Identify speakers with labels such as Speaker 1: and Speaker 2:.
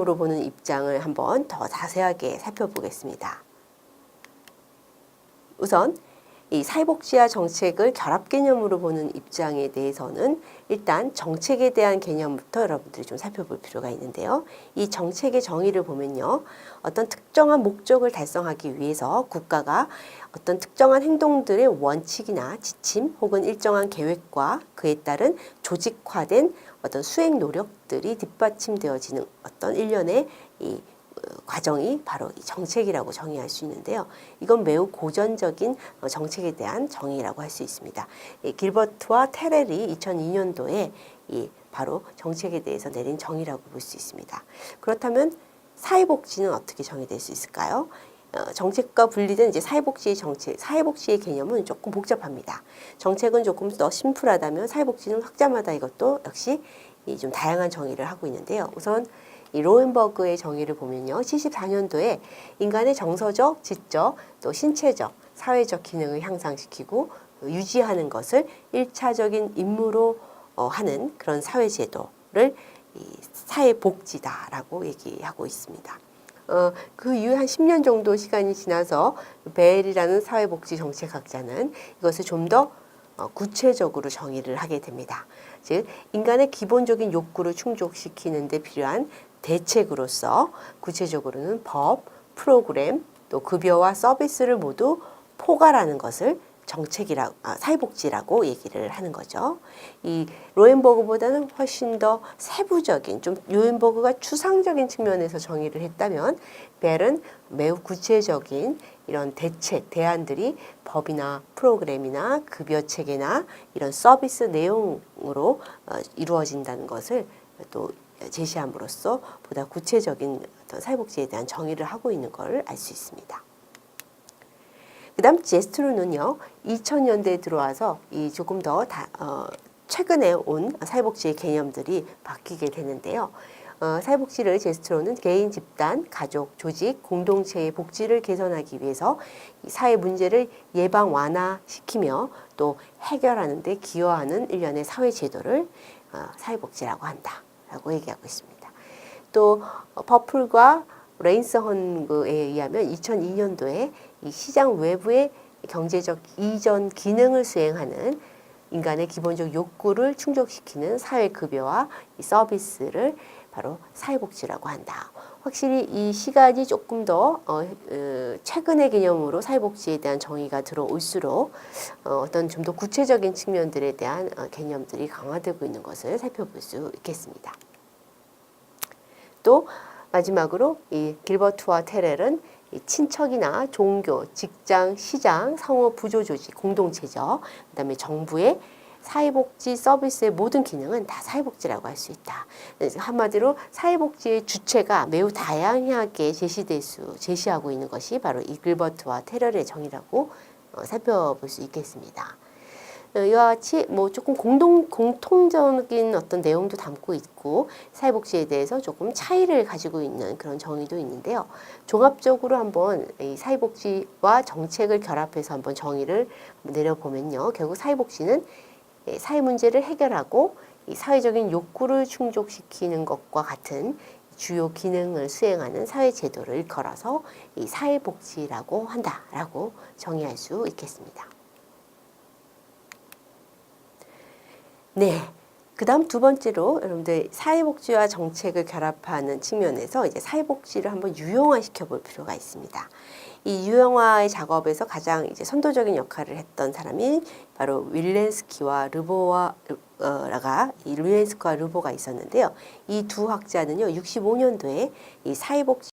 Speaker 1: 개념으로 보는 입장을 한번 더 자세하게 살펴보겠습니다. 우선 이 사회복지와 정책을 결합 개념으로 보는 입장에 대해서는 일단 정책에 대한 개념부터 여러분들이 좀 살펴볼 필요가 있는데요. 이 정책의 정의를 보면요. 어떤 특정한 목적을 달성하기 위해서 국가가 어떤 특정한 행동들의 원칙이나 지침 혹은 일정한 계획과 그에 따른 조직화된 어떤 수행 노력들이 뒷받침되어지는 어떤 일련의 이 과정이 바로 이 정책이라고 정의할 수 있는데요. 이건 매우 고전적인 정책에 대한 정의라고 할 수 있습니다. 길버트와 테렐이 2002년도에 바로 정책에 대해서 내린 정의라고 볼 수 있습니다. 그렇다면 사회복지는 어떻게 정의될 수 있을까요? 정책과 분리된 이제 사회복지의 정책, 사회복지의 개념은 조금 복잡합니다. 정책은 조금 더 심플하다면 사회복지는 학자마다 이것도 역시 좀 다양한 정의를 하고 있는데요. 우선 이 로엔버그의 정의를 보면요. 74년도에 인간의 정서적, 지적, 또 신체적, 사회적 기능을 향상시키고 유지하는 것을 1차적인 임무로 하는 그런 사회제도를 사회복지다라고 얘기하고 있습니다. 그 이후에 한 10년 정도 시간이 지나서 벨이라는 사회복지 정책학자는 이것을 좀 더 구체적으로 정의를 하게 됩니다. 즉 인간의 기본적인 욕구를 충족시키는 데 필요한 대책으로서 구체적으로는 법, 프로그램, 또 급여와 서비스를 모두 포괄하는 것을 사회복지라고 얘기를 하는 거죠. 이 로엔버그보다는 훨씬 더 세부적인, 좀 로엔버그가 추상적인 측면에서 정의를 했다면 벨은 매우 구체적인 이런 대책, 대안들이 법이나 프로그램이나 급여 체계나 이런 서비스 내용으로 이루어진다는 것을 또 제시함으로써 보다 구체적인 어떤 사회복지에 대한 정의를 하고 있는 걸 알 수 있습니다. 그 다음 제스트로는요. 2000년대에 들어와서 조금 더 최근에 온 사회복지의 개념들이 바뀌게 되는데요. 사회복지를 제스트로는 개인, 집단, 가족, 조직, 공동체의 복지를 개선하기 위해서 사회 문제를 예방 완화시키며 또 해결하는 데 기여하는 일련의 사회제도를 사회복지라고 한다라고 얘기하고 있습니다. 또 버플과 레인스헌그에 의하면 2002년도에 이 시장 외부의 경제적 이전 기능을 수행하는 인간의 기본적 욕구를 충족시키는 사회급여와 이 서비스를 바로 사회복지라고 한다. 확실히 이 시간이 조금 더 최근의 개념으로 사회복지에 대한 정의가 들어올수록 어떤 좀 더 구체적인 측면들에 대한 개념들이 강화되고 있는 것을 살펴볼 수 있겠습니다. 또 마지막으로 이 길버트와 테렐은 친척이나 종교, 직장, 시장, 상호 부조조직, 공동체죠. 그 다음에 정부의 사회복지 서비스의 모든 기능은 다 사회복지라고 할 수 있다. 한마디로 사회복지의 주체가 매우 다양하게 제시하고 있는 것이 바로 이 길버트와 테렐의 정의라고 살펴볼 수 있겠습니다. 이와 같이 조금 공통적인 어떤 내용도 담고 있고 사회복지에 대해서 조금 차이를 가지고 있는 그런 정의도 있는데요. 종합적으로 한번 이 사회복지와 정책을 결합해서 한번 정의를 내려보면요. 결국 사회복지는 사회 문제를 해결하고 이 사회적인 욕구를 충족시키는 것과 같은 주요 기능을 수행하는 사회제도를 일컬어서 이 사회복지라고 한다라고 정의할 수 있겠습니다. 네. 그 다음 두 번째로 여러분들 사회복지와 정책을 결합하는 측면에서 이제 사회복지를 한번 유형화시켜 볼 필요가 있습니다. 이 유형화의 작업에서 가장 이제 선도적인 역할을 했던 사람이 바로 윌렌스키와 르보가 있었는데요. 이 두 학자는요, 65년도에 이 사회복지